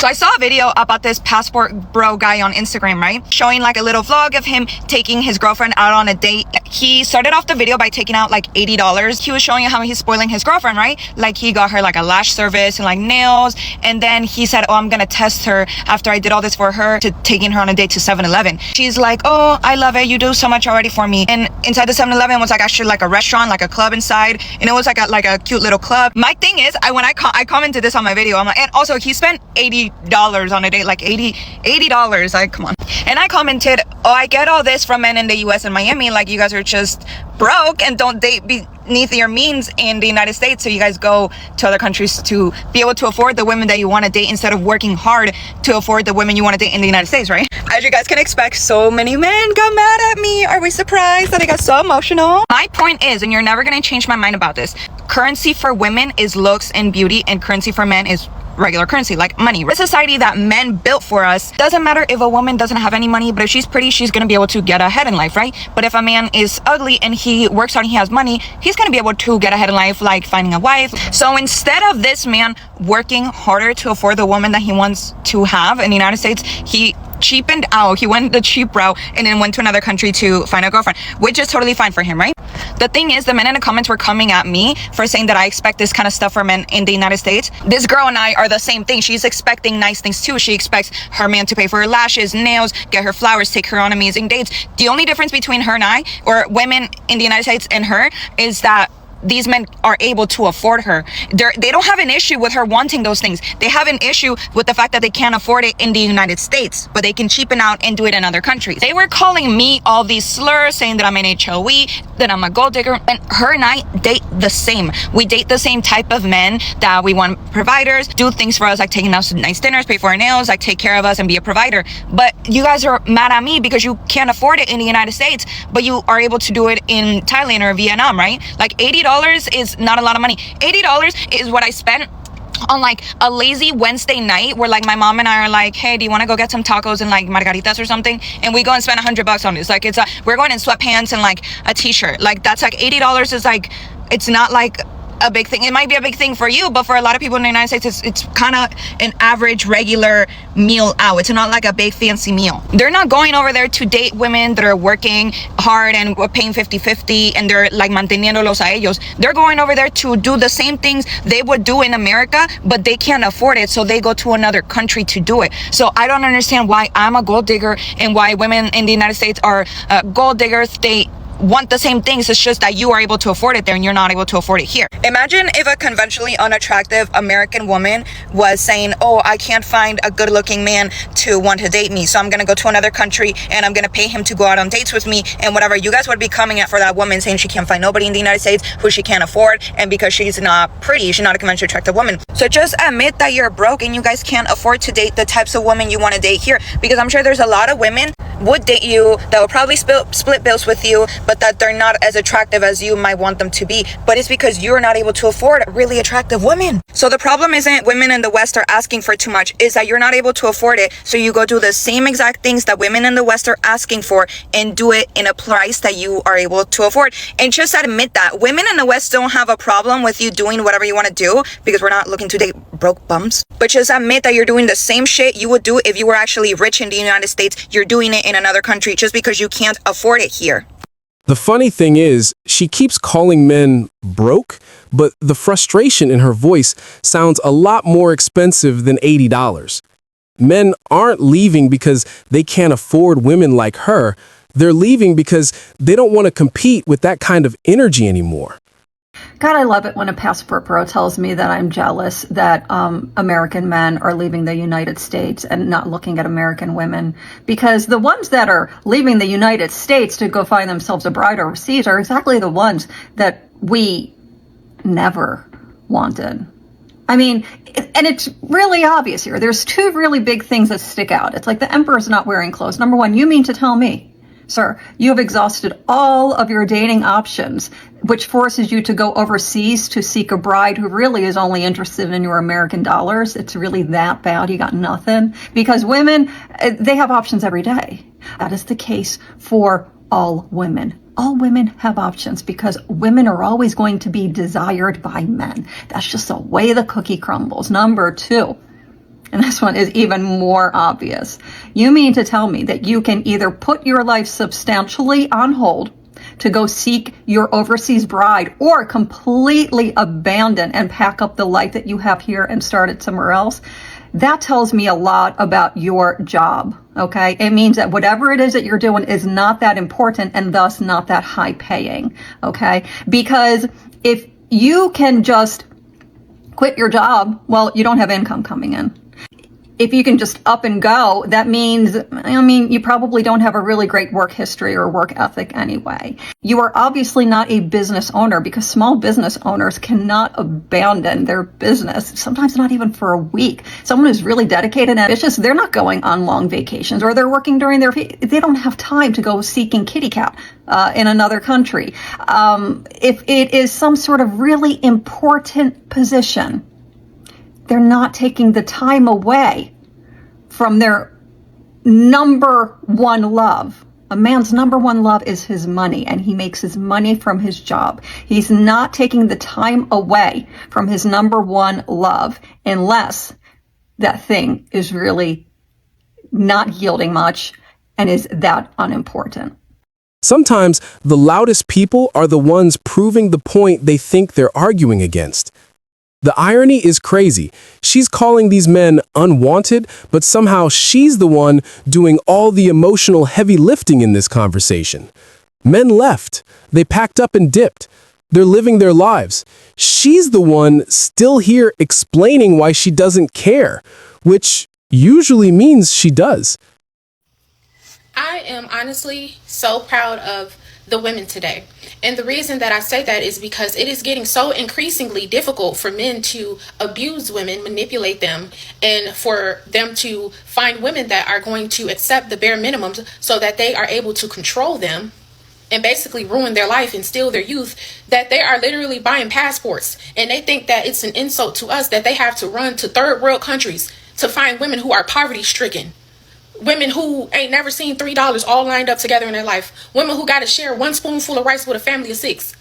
So I saw a video about this passport bro guy on Instagram, right? Showing like a little vlog of him taking his girlfriend out on a date. He started off the video by taking out like $80. He was showing how he's spoiling his girlfriend, right? Like he got her like a lash service and like nails. And then he said, oh, I'm gonna test her after I did all this for her, to taking her on a date to 7-Eleven. She's like, oh, I love it. You do so much already for me. And inside the 7-Eleven was like actually like a restaurant, like a club inside. And it was like a cute little club. My thing is, I commented this on my video. I'm like, and also he spent $80 on a date, like $80. Like, come on. And I commented, oh, I get all this from men in the US and Miami. Like, you guys are just broke and don't date beneath your means in the United States. So you guys go to other countries to be able to afford the women that you want to date instead of working hard to afford the women you want to date in the United States, right? As you guys can expect, so many men got mad at me. Are we surprised that I got so emotional? My point is, and you're never going to change my mind about this, currency for women is looks and beauty, and currency for men is regular currency, like money. The society that men built for us, doesn't matter if a woman doesn't have any money, but if she's pretty, she's gonna be able to get ahead in life, right? But if a man is ugly and he works hard and he has money, he's gonna be able to get ahead in life, like finding a wife. So instead of this man working harder to afford the woman that he wants to have in the United States, he cheapened out. He went the cheap route and then went to another country to find a girlfriend, which is totally fine for him, right? The thing is, the men in the comments were coming at me for saying that I expect this kind of stuff for men in the United States. This girl and I are the same thing. She's expecting nice things too. She expects her man to pay for her lashes, nails, get her flowers, take her on amazing dates. The only difference between her and I, or women in the United States and her, is that these men are able to afford her. They don't have an issue with her wanting those things. They have an issue with the fact that they can't afford it in the United States, but they can cheapen out and do it in other countries. They were calling me all these slurs, saying that I'm an HOE, that I'm a gold digger, and her and I date the same. We date the same type of men, that we want providers, do things for us, like taking us to nice dinners, pay for our nails, like take care of us and be a provider. But you guys are mad at me because you can't afford it in the United States, but you are able to do it in Thailand or Vietnam, right? Like $80 is not a lot of money. $80 is what I spent on like a lazy Wednesday night where like my mom and I are like, hey, do you want to go get some tacos and like margaritas or something? And we go and spend $100 on this. Like we're going in sweatpants and like a t-shirt. Like that's like $80 is like, it's not like a big thing. It might be a big thing for you, but for a lot of people in the United States, it's kind of an average regular meal out. It's not like a big fancy meal. They're not going over there to date women that are working hard and paying 50-50 and they're like manteniéndolos a ellos. They're going over there to do the same things they would do in America, but they can't afford it, so they go to another country to do it. So I don't understand why I'm a gold digger and why women in the United States are gold diggers. They want the same things. It's just that you are able to afford it there and you're not able to afford it here. Imagine if a conventionally unattractive American woman was saying, oh, I can't find a good looking man to want to date me, so I'm gonna go to another country and I'm gonna pay him to go out on dates with me and whatever. You guys would be coming at for that woman, saying she can't find nobody in the United States who she can't afford, and because she's not pretty, she's not a conventionally attractive woman. So just admit that you're broke and you guys can't afford to date the types of women you want to date here, because I'm sure there's a lot of women would date you that would probably split bills with you, but that they're not as attractive as you might want them to be. But it's because you're not able to afford really attractive women. So the problem isn't women in the West are asking for too much, is that you're not able to afford it. So you go do the same exact things that women in the West are asking for and do it in a price that you are able to afford. And just admit that women in the West don't have a problem with you doing whatever you want to do, because we're not looking to date broke bums. But just admit that you're doing the same shit you would do if you were actually rich in the United States. You're doing it in another country just because you can't afford it here. The funny thing is, she keeps calling men broke, but the frustration in her voice sounds a lot more expensive than $80. Men aren't leaving because they can't afford women like her. They're leaving because they don't want to compete with that kind of energy anymore. God, I love it when a passport bro tells me that I'm jealous that American men are leaving the United States and not looking at American women, because the ones that are leaving the United States to go find themselves a bride overseas are exactly the ones that we never wanted. I mean, and it's really obvious here. There's two really big things that stick out. It's like the emperor's not wearing clothes. Number one, you mean to tell me, sir, you have exhausted all of your dating options, which forces you to go overseas to seek a bride who really is only interested in your American dollars? It's really that bad? You got nothing? Because women, they have options every day. That is the case for all women. All women have options because women are always going to be desired by men. That's just the way the cookie crumbles. Number two, and this one is even more obvious. You mean to tell me that you can either put your life substantially on hold to go seek your overseas bride, or completely abandon and pack up the life that you have here and start it somewhere else? That tells me a lot about your job, okay? It means that whatever it is that you're doing is not that important and thus not that high paying, okay? Because if you can just quit your job, well, you don't have income coming in. If you can just up and go, that means, you probably don't have a really great work history or work ethic anyway. You are obviously not a business owner, because small business owners cannot abandon their business, sometimes not even for a week. Someone who's really dedicated and ambitious, they're not going on long vacations, or they're working during they don't have time to go seeking kitty cat in another country. If it is some sort of really important position, they're not taking the time away from their number one love. A man's number one love is his money, and he makes his money from his job. He's not taking the time away from his number one love unless that thing is really not yielding much and is that unimportant. Sometimes the loudest people are the ones proving the point they think they're arguing against. The irony is crazy. She's calling these men unwanted, but somehow she's the one doing all the emotional heavy lifting in this conversation. Men left. They packed up and dipped. They're living their lives. She's the one still here explaining why she doesn't care, which usually means she does. I am honestly so proud of the women today. And the reason that I say that is because it is getting so increasingly difficult for men to abuse women, manipulate them, and for them to find women that are going to accept the bare minimums so that they are able to control them and basically ruin their life and steal their youth, that they are literally buying passports. And they think that it's an insult to us that they have to run to third world countries to find women who are poverty stricken. Women who ain't never seen $3 all lined up together in their life. Women who got to share one spoonful of rice with a family of 6.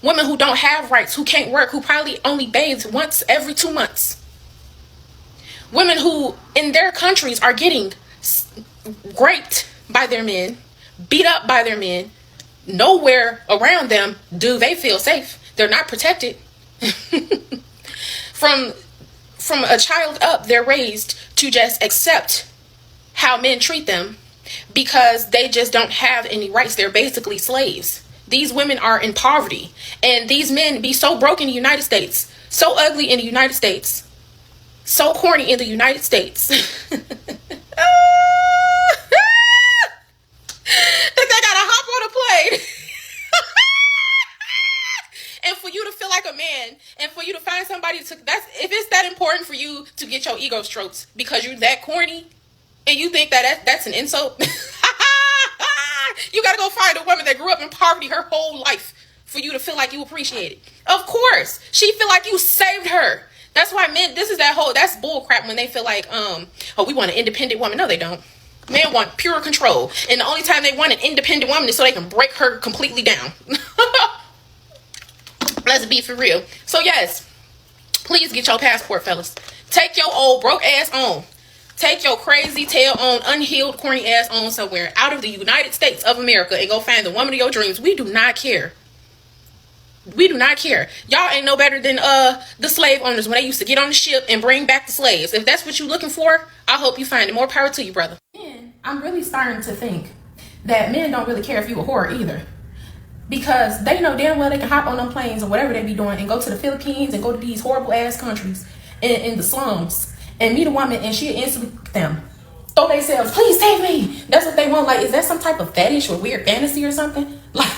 Women who don't have rights, who can't work, who probably only bathe once every 2 months. Women who in their countries are getting raped by their men, beat up by their men. Nowhere around them do they feel safe. They're not protected. From a child up, they're raised to just accept how men treat them because they just don't have any rights. They're basically slaves. These women are in poverty, and these men be so broke in the United States, so ugly in the United States, so corny in the United States. That they gotta hop on a plane. And for you to feel like a man, and for you to find somebody if it's that important for you to get your ego stroked because you're that corny, and you think that's an insult, you gotta go find a woman that grew up in poverty her whole life for you to feel like you appreciate it. Of course, she feel like you saved her. That's why men, that's bull crap when they feel like, we want an independent woman. No, they don't. Men want pure control, and the only time they want an independent woman is so they can break her completely down. Let's be for real. So yes, please get your passport, fellas. Take your old broke ass on. Take your crazy tail on, unhealed, corny ass on somewhere out of the United States of America and go find the woman of your dreams. We do not care. We do not care. Y'all ain't no better than the slave owners when they used to get on the ship and bring back the slaves. If that's what you're looking for, I hope you find it. More power to you, brother. And I'm really starting to think that men don't really care if you a whore either. Because they know damn well they can hop on them planes or whatever they be doing and go to the Philippines and go to these horrible ass countries in the slums and meet a woman and she'll instantly them. Throw themselves, please save me. That's what they want. Like, is that some type of fetish or weird fantasy or something? Like,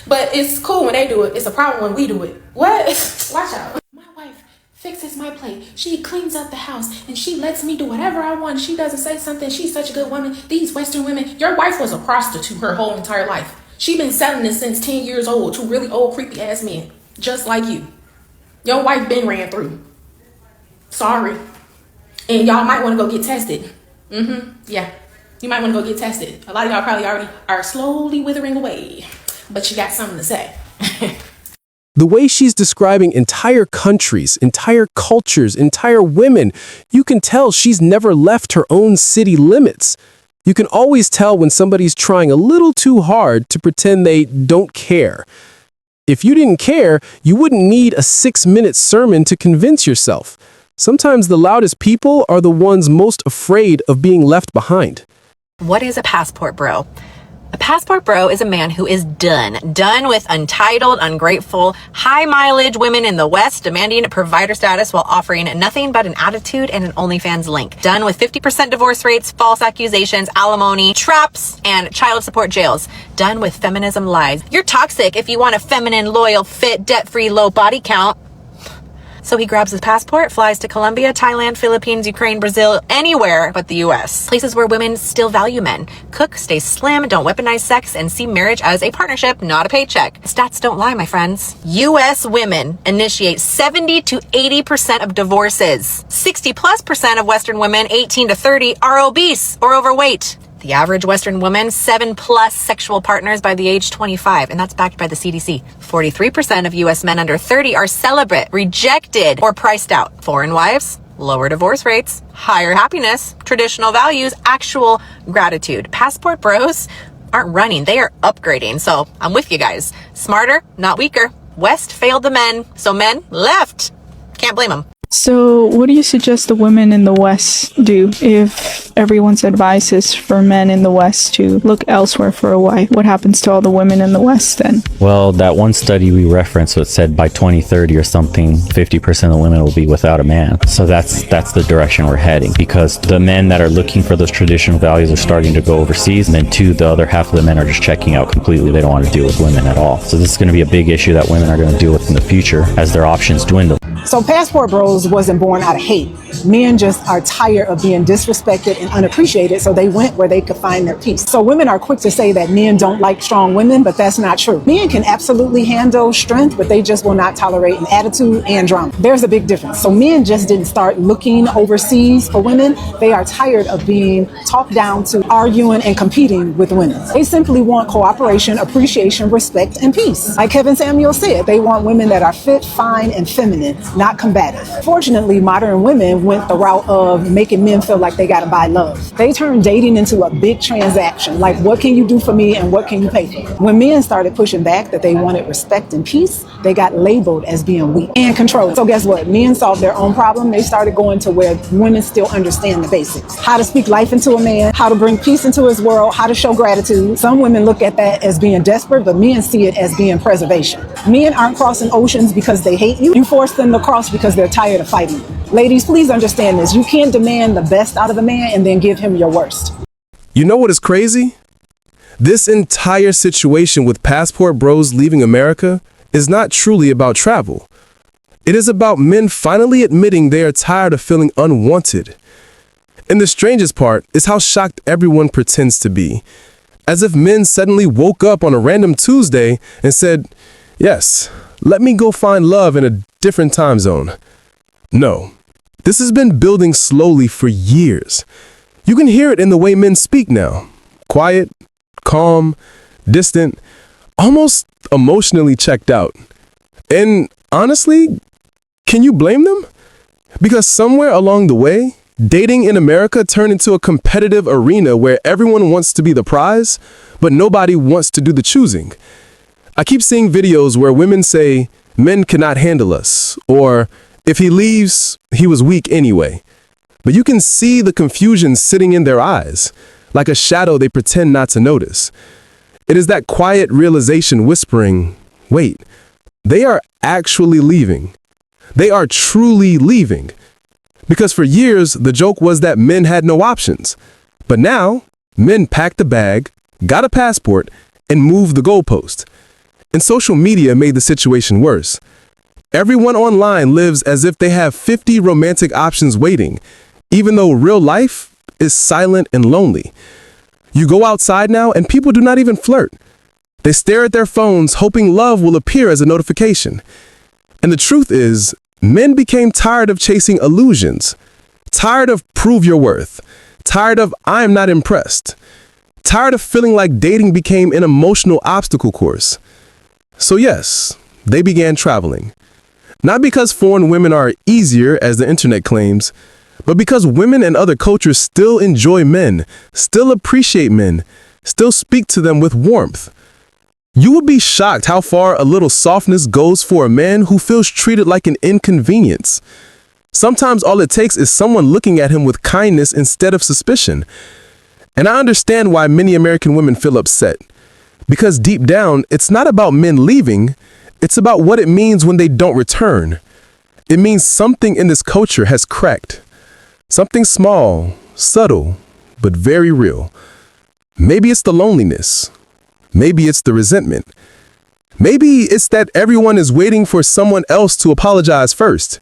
but it's cool when they do it. It's a problem when we do it. What? Watch out. My wife fixes my plate. She cleans up the house and she lets me do whatever I want. She doesn't say something. She's such a good woman. These Western women, your wife was a prostitute her whole entire life. She been selling this since 10 years old to really old creepy ass men, just like you. Your wife been ran through. Sorry. And y'all might want to go get tested. Yeah. You might want to go get tested. A lot of y'all probably already are slowly withering away, but you got something to say. The way she's describing entire countries, entire cultures, entire women, you can tell she's never left her own city limits. You can always tell when somebody's trying a little too hard to pretend they don't care. If you didn't care, you wouldn't need a 6-minute sermon to convince yourself. Sometimes the loudest people are the ones most afraid of being left behind. What is a passport bro? A passport bro is a man who is done with entitled, ungrateful, high-mileage women in the West demanding provider status while offering nothing but an attitude and an OnlyFans link. Done with 50% divorce rates, false accusations, alimony, traps, and child support jails. Done with feminism lies. You're toxic if you want a feminine, loyal, fit, debt-free, low body count. So he grabs his passport, flies to Colombia, Thailand, Philippines, Ukraine, Brazil, anywhere but the US. Places where women still value men. Cook, stay slim, don't weaponize sex, and see marriage as a partnership, not a paycheck. Stats don't lie, my friends. US women initiate 70 to 80% of divorces. 60+% of Western women, 18 to 30, are obese or overweight. The average Western woman, 7+ sexual partners by the age 25, and that's backed by the CDC. 43% of U.S. men under 30 are celibate, rejected, or priced out. Foreign wives, lower divorce rates, higher happiness, traditional values, actual gratitude. Passport bros aren't running, they are upgrading. So I'm with you guys. Smarter, not weaker. West failed the men, so men left. Can't blame them. So, what do you suggest the women in the West do if everyone's advice is for men in the West to look elsewhere for a wife? What happens to all the women in the West then? Well, that one study we referenced, it said by 2030 or something, 50% of women will be without a man. So that's the direction we're heading, because the men that are looking for those traditional values are starting to go overseas, and then the other half of the men are just checking out completely. They don't want to deal with women at all. So this is going to be a big issue that women are going to deal with in the future as their options dwindle. So passport bros wasn't born out of hate. Men just are tired of being disrespected and unappreciated, so they went where they could find their peace. So women are quick to say that men don't like strong women, but that's not true. Men can absolutely handle strength, but they just will not tolerate an attitude and drama. There's a big difference. So men just didn't start looking overseas for women. They are tired of being talked down to, arguing and competing with women. They simply want cooperation, appreciation, respect, and peace. Like Kevin Samuel said, they want women that are fit, fine, and feminine, not combative. Fortunately, modern women went the route of making men feel like they gotta buy love. They turned dating into a big transaction, like what can you do for me and what can you pay for? When men started pushing back that they wanted respect and peace, they got labeled as being weak and controlling. So guess what? Men solved their own problem. They started going to where women still understand the basics. How to speak life into a man, how to bring peace into his world, how to show gratitude. Some women look at that as being desperate, but men see it as being preservation. Men aren't crossing oceans because they hate you. You force them to cross because they're tired of fighting you. Ladies, please understand this. You can't demand the best out of a man and then give him your worst. You know what is crazy? This entire situation with passport bros leaving America is not truly about travel. It is about men finally admitting they are tired of feeling unwanted. And the strangest part is how shocked everyone pretends to be. As if men suddenly woke up on a random Tuesday and said, "Yes, let me go find love in a different time zone." No, this has been building slowly for years. You can hear it in the way men speak now. Quiet, calm, distant, almost emotionally checked out. And honestly, can you blame them? Because somewhere along the way, dating in America turned into a competitive arena where everyone wants to be the prize, but nobody wants to do the choosing. I keep seeing videos where women say, "Men cannot handle us," or "If he leaves, he was weak anyway." But you can see the confusion sitting in their eyes, like a shadow they pretend not to notice. It is that quiet realization whispering, wait, they are actually leaving. They are truly leaving. Because for years, the joke was that men had no options. But now, men packed a bag, got a passport, and moved the goalpost. And social media made the situation worse. Everyone online lives as if they have 50 romantic options waiting, even though real life is silent and lonely. You go outside now and people do not even flirt. They stare at their phones hoping love will appear as a notification. And the truth is, men became tired of chasing illusions, tired of prove your worth, tired of I'm not impressed, tired of feeling like dating became an emotional obstacle course. So yes, they began traveling. Not because foreign women are easier, as the internet claims, but because women and other cultures still enjoy men, still appreciate men, still speak to them with warmth. You would be shocked how far a little softness goes for a man who feels treated like an inconvenience. Sometimes all it takes is someone looking at him with kindness instead of suspicion. And I understand why many American women feel upset. Because deep down, it's not about men leaving, it's about what it means when they don't return. It means something in this culture has cracked. Something small, subtle, but very real. Maybe it's the loneliness. Maybe it's the resentment. Maybe it's that everyone is waiting for someone else to apologize first.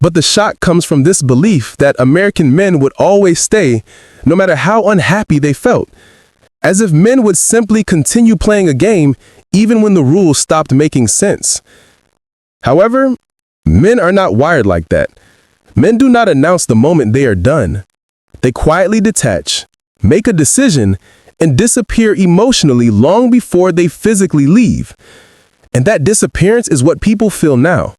But the shock comes from this belief that American men would always stay, no matter how unhappy they felt. As if men would simply continue playing a game even when the rules stopped making sense. However, men are not wired like that. Men do not announce the moment they are done. They quietly detach, make a decision, and disappear emotionally long before they physically leave. And that disappearance is what people feel now.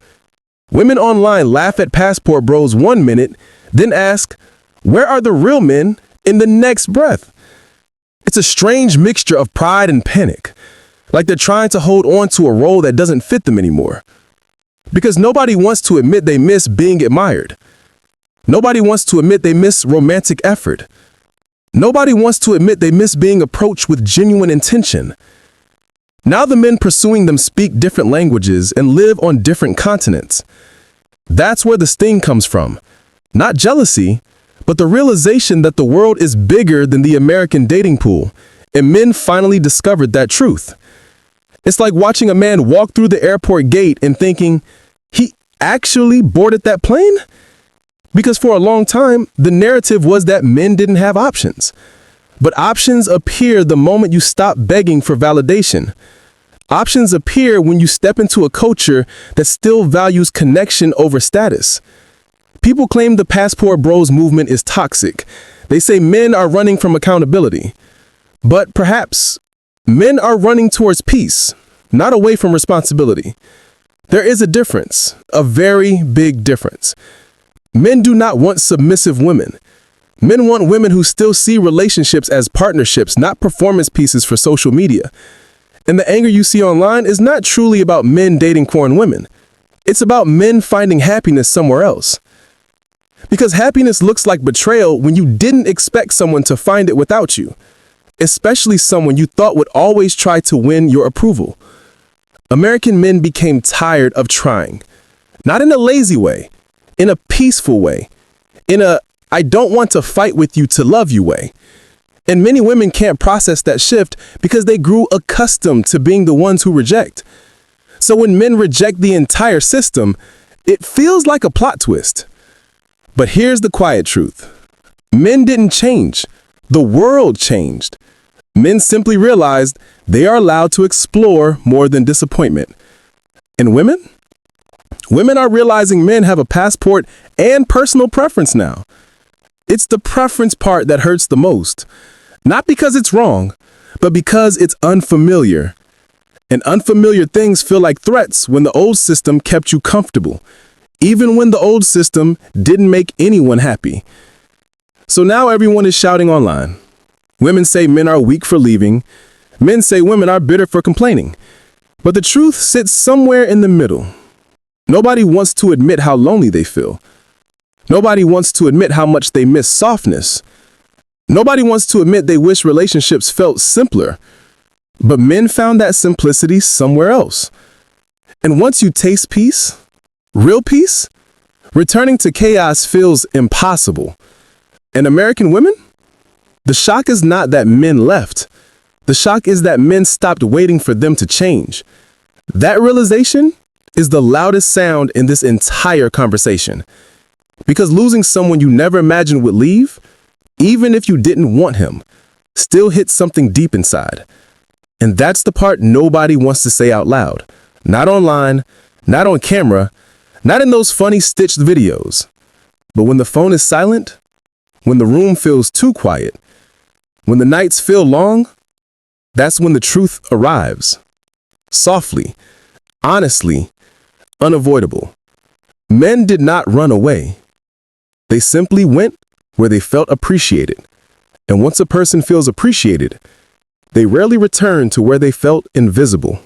Women online laugh at passport bros 1 minute, then ask, "Where are the real men?" in the next breath. It's a strange mixture of pride and panic, like they're trying to hold on to a role that doesn't fit them anymore. Because nobody wants to admit they miss being admired. Nobody wants to admit they miss romantic effort. Nobody wants to admit they miss being approached with genuine intention. Now the men pursuing them speak different languages and live on different continents. That's where the sting comes from. Not jealousy, but the realization that the world is bigger than the American dating pool, and men finally discovered that truth. It's like watching a man walk through the airport gate and thinking, he actually boarded that plane? Because for a long time, the narrative was that men didn't have options. But options appear the moment you stop begging for validation. Options appear when you step into a culture that still values connection over status. People claim the passport bros movement is toxic. They say men are running from accountability. But perhaps men are running towards peace, not away from responsibility. There is a difference, a very big difference. Men do not want submissive women. Men want women who still see relationships as partnerships, not performance pieces for social media. And the anger you see online is not truly about men dating foreign women. It's about men finding happiness somewhere else. Because happiness looks like betrayal when you didn't expect someone to find it without you, especially someone you thought would always try to win your approval. American men became tired of trying, not in a lazy way, in a peaceful way, in a "I don't want to fight with you to love you" way. And many women can't process that shift because they grew accustomed to being the ones who reject. So when men reject the entire system, it feels like a plot twist. But here's the quiet truth. Men didn't change. The world changed. Men simply realized they are allowed to explore more than disappointment. And women? Women are realizing men have a passport and personal preference now. It's the preference part that hurts the most. Not because it's wrong, but because it's unfamiliar. And unfamiliar things feel like threats when the old system kept you comfortable, even when the old system didn't make anyone happy. So now everyone is shouting online. Women say men are weak for leaving. Men say women are bitter for complaining. But the truth sits somewhere in the middle. Nobody wants to admit how lonely they feel. Nobody wants to admit how much they miss softness. Nobody wants to admit they wish relationships felt simpler. But men found that simplicity somewhere else. And once you taste peace, real peace, returning to chaos feels impossible. And American women? The shock is not that men left. The shock is that men stopped waiting for them to change. That realization is the loudest sound in this entire conversation. Because losing someone you never imagined would leave, even if you didn't want him, still hits something deep inside. And that's the part nobody wants to say out loud. Not online, not on camera, not in those funny stitched videos. But when the phone is silent, when the room feels too quiet, when the nights feel long, that's when the truth arrives. Softly, Honestly, unavoidable. Men did not run away. They simply went where they felt appreciated. And once a person feels appreciated, they rarely return to where they felt invisible.